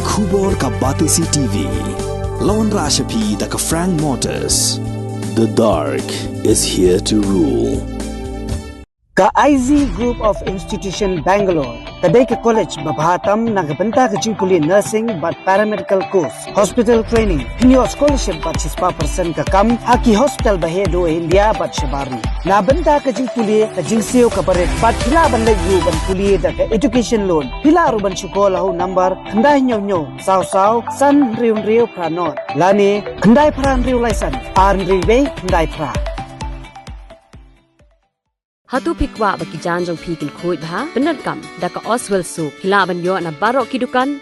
Khubor ka Batisi TV. Lawan Rashapi da ka Frank Motors. The dark is here to rule. Ka IZ Group of Institution Bangalore, kadai ke college babhatam nagbanta ke jingkuli nursing but paramedical course, hospital training, hinyo scholarship but 6% ka kam, haki hospital bahedo India but shabari. Nabanta ke jingkuli ka jingseo ka paret but hila ban layu ban kuli da ka education loan. Hila ruban syukola hu number kandai nyo saw san riu pranot. Lani kandai pran riu license, arn riu kandai pra. Hatu pikwa bagi janjong pikin kuit bah benar kam daka Oswell Soup hilaban yo na barok kidukan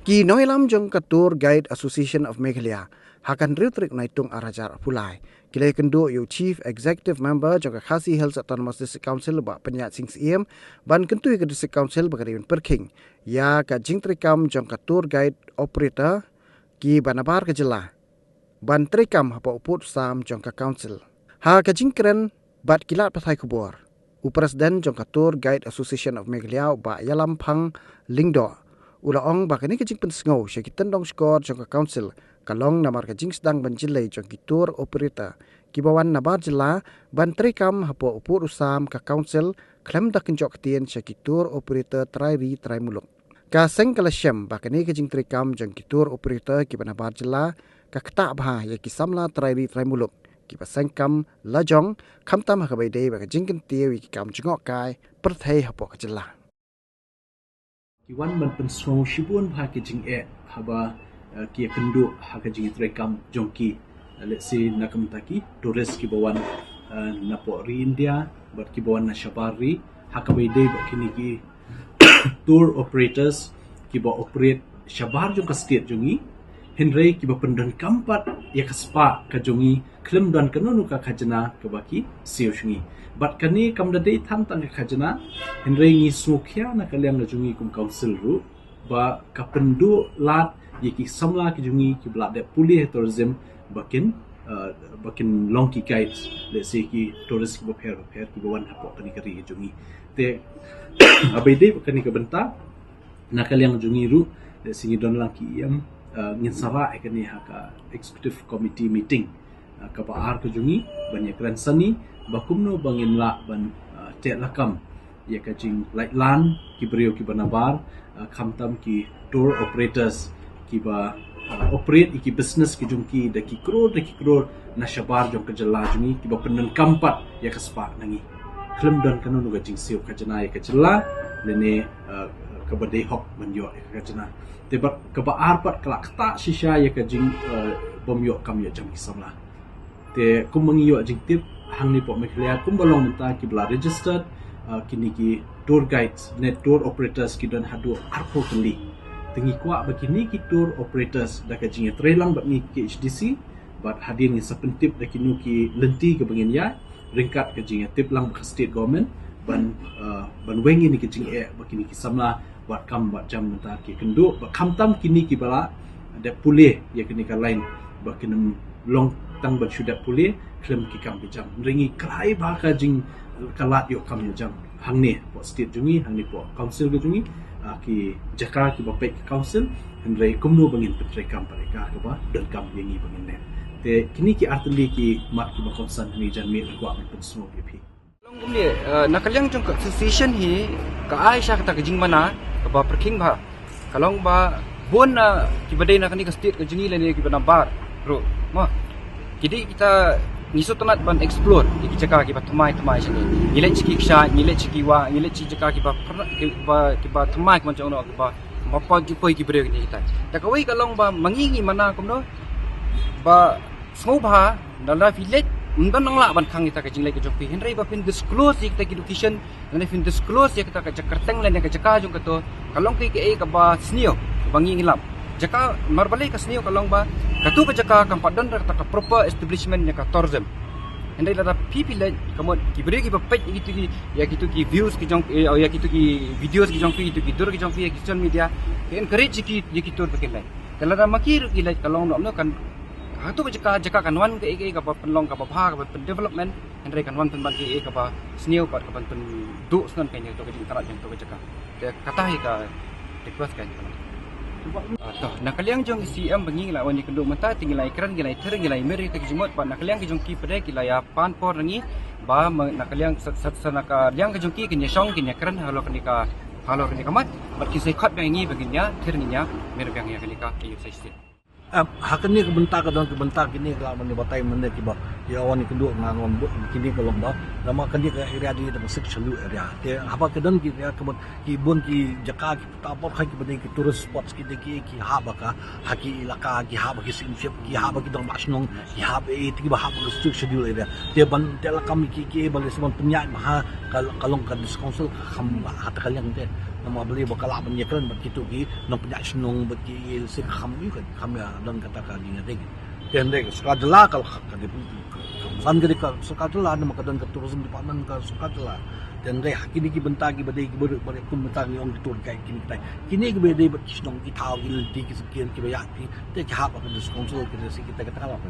Ki noilam jong ka Tour Guide Association of Meghalaya hakan riutrik naitung arajar pulai kilai kendo yo Chief Executive Member jong ka Khasi Hills Autonomous District Council ba penyat sing siem ban kentui ke District Council ba kariun perking ya ka jingtrikam jong ka Tour Guide Operator ki banabar ke jela ban trikam hapa uput sam jong ka Council ha ka jingkren bat kilat pathai kubor Upresiden jong ka Tour Guide Association of Meghalaya ba yalam phang lingdo ulaong ba kani ka jing pensngo sya kitan dong skor jong ka Council kalong namar ka jing sedang banjilai jong ki tour operator ki bawan nabar jela ban trikam hapo uput usam ka Council klem da kenjok tien sya ki tour operator trai muluk ka seng kalasyam ba kani ka jing trikam jong ki tour operator ki banabar jela ka kta bha ya ki samla trai muluk ki pasang kam lajong kam tam ha bai dei ba jingkin tiewi ki kam jingok kai perthai hapo ka jela ki wan man pen so shibun bha ki jing e haba ki kendo ha ka jing trekam jongki let's say nakam taki tourist ki bawan napo ri India but ki bawan na shabari ha ka bai dei ba kini ki tour operators ki ba operate shabar jong ka state jongi Henry ki ba pendan kampat ya kaspa ka jongi klem dan kanunu ka khajana ka baki seo shungi but kani kamda dei tham tang ka khajana Henry ngi sukhya na kalyang jongi kum council ru ba ka pendu lat ye ki samla ki jongi ki bla de puli tourism bakin long ki guides let's say ki tourist ki ba pher ki ba wan hapo kani kari jongi te abai dei kani ka benta na kalyang jongi ru let's say don lang ki yam ngin sara ekani haka executive committee meeting ka baar ka jungi banyak ran sani bakumno bangin la ban te lakam ya ka jing light lan ki brio ki banabar khamtam ki tour operators ki ba operate ki business ki jungki da ki crore na shabar jong ka jalla jungi ki ba penan kampat ya ka spa nangi klem dan kanunu ga jing siu ka jana ya ka jalla lene ka badai hok banyo ka jana Tebat kebaar pat kelak tak shisha ya ke jing bomyo kam ya jam kisamla. Te kum mengiyo jing tip hang ni pok Meghalaya kum balong menta ki bla registered kini ki tour guides net tour operators ki don hadu arpo keli. Tengi kwa begini ki tour operators da ke jing trelang bat ni ki HDC bat hadir ni sapentip da kinu ki lenti ke bengin ya ringkat ke jing tip lang ke state government ban wengi ni ke jing begini ki samla buat kam buat jam mentah ki kendo kam tam kini ki bala ada pulih ya kini ka lain bakin long tang bat sudah pulih klem ki kam jam ringi krai ba ka jing kalat yo kam jam hang ni po state jungi hang ni po council ke jungi ki jaka ki bapek council hendrai kumno bangin petre kam pareka ka ba dan kam yengi bangin ne te kini ki artli ki mat ki ba konsan ni jan mi kwa pen smo ki phi long kumni nakalyang jong association hi ka Aisha kata ke jing mana ba perking ba kalong ba bon na kibadai na kani ka state ka jingi lani ki banabar bro ma kidi kita niso tanat ban explore ki jaka ki ba thamai sini nilai chiki ksha nilai chiki wa nilai chi jaka ki ba thamai man chong no ba mapa ki poi ki bre ki kita ta kawai kalong ba mangingi mana kumno ba smoba dala village undan nangla ban khang kita ka jinglai ka jopi henry ba pin disclose kita education ngane fin disclose ya kita ka jakarteng lan ka jaka jong kato kalong ki ka ba snio bangi ngilap jaka marbalai ka snio kalong ba katu ka jaka kam padon ta ka proper establishment ya ka tourism henry la pipi la kamot ki bre ki ba pet gitu ki ya gitu ki views ki jong ya gitu ki videos ki jong ki gitu ki dur ki jong ki social media encourage ki ya ki tur ka kelai kala makir ki la kalong no kan tu jaka kanwan ke ke ka penlong ka pha ka pen development andre kanwan pen bagi ka pa sniu pat ka pen du snan kan to ke tarat yang to jaka de kata ka request kan to nakaliang jong CM bengi la wani kendu mata tingilai kran gilai ther gilai meri te jumot pa nakaliang jong ki pede kilaya pan por rangi ba nakaliang sat sanaka liang jong ki kenya song kenya kran halo kenika halo kenika mat bat ki sai khat bengi baginya ther ninya mer bang ya kenika ki sai stit hakan ni kebentar kini kalau mana batai mana kiba ya awak ni kedua ngangon kini kalau bah lama kan dia area di dalam section area dia apa kedan ki ya kibun ki jaka ki tapor khai ki bani ki tourist spots ki ki habaka haki ilaka ki habaki significant ki habaki dong masnong ki hab ti ba habaki schedule area dia ban dia kami ki bagi semua penyak mah kalau kan council kham hat kalian dia nama beli bakal apa nyekran begitu ki nang penyak senong bagi se kham ni kan kham ya dan kata ni ngadeg dan dek sekadala kalau kadi san gede ka sekadala nama kadan ke tourism department ka sekadala dan dek kini ki benta ki badai ki ber kun benta ni ong tur kai kini ki bedai bat senong ki taw ki ti ki sekian ki bayati te ki haba ka council ki kita kata apa